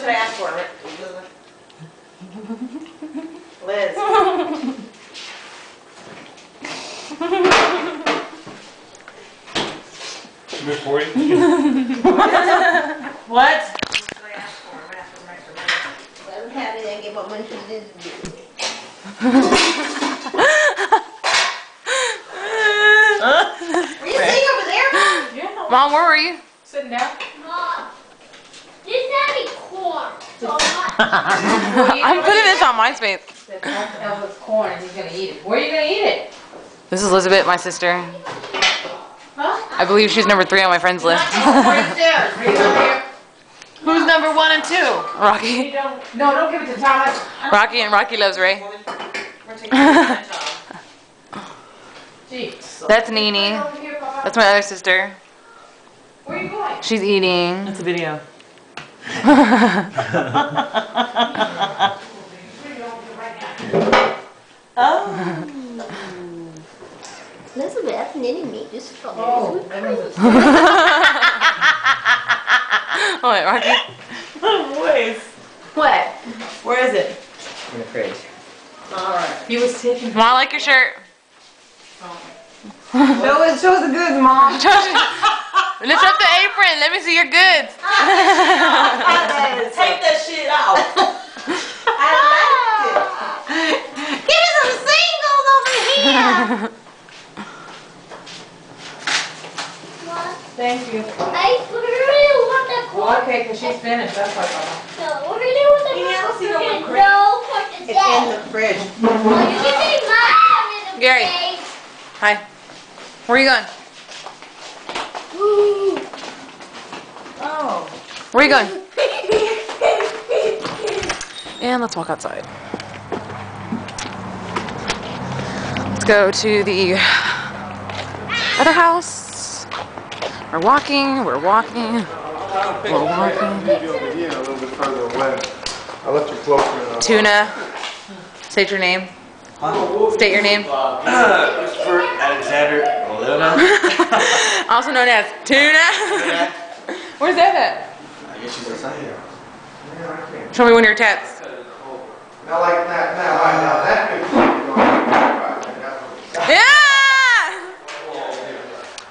should I ask for? Liz. Miss 40? What? Let him have it and give up money to this dude. Were you sitting over there? Yeah. Mom, where were you? Sitting down. Mom, this having corn. So I'm putting this on MySpace. Elvis corn and he's gonna eat it. Where are you gonna eat it? This is Elizabeth, my sister. Huh? I believe she's number 3 on my friends list. Upstairs. Are you over here? Who's number 1 and 2? Rocky. No, don't give it to Thomas. Rocky and Rocky loves Ray. Jeez. That's Nene. Over here, Papa. That's my other sister. Where are you going? She's eating. That's a video. Oh. Elizabeth, Nene meat just from Oh, Oh, wait, Rocky. Wait. What? Where is it? In the fridge. Alright. He was taking. Mom, I like your shirt. Show the goods, Mom. Lift up the apron. Let me see your goods. Take that shit off. I liked it. Give me some singles over here. Thank you. I really want the corn. Well, okay, because she's finished. That's why, Papa. No, we're gonna do with the Yeah, corn. see the one No for It's today. in the fridge. Well, you can take mine in the Gary. fridge. Hi. Where are you going? Ooh. Oh. Where are you going? And let's walk outside. Let's go to the other house. We're walking. We're walking. We're walking. Maybe over here, a little bit further away. I left you closer enough. Tuna. State your name. State your name. Christopher Alexander Olena. Also known as Tuna. Where's that at? I guess she's outside here. Show me one of your tats. Not like that, not right now. That picture. Yeah!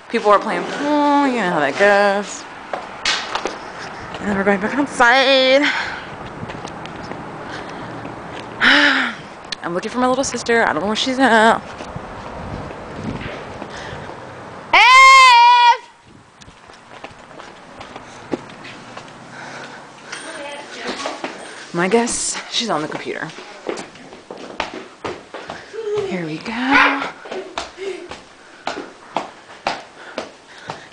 People are playing pool. You know how that goes. And then we're going back outside. I'm looking for my little sister. I don't know where she's at. Ev! My guess, she's on the computer. Here we go.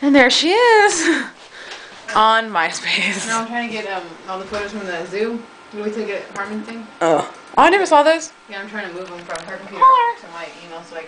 And there she is on MySpace. No, I'm trying to get all the photos from the zoo. Did we take a Harmon thing? Oh, I never saw those. Yeah, I'm trying to move them from her computer Holler. to my email so I can.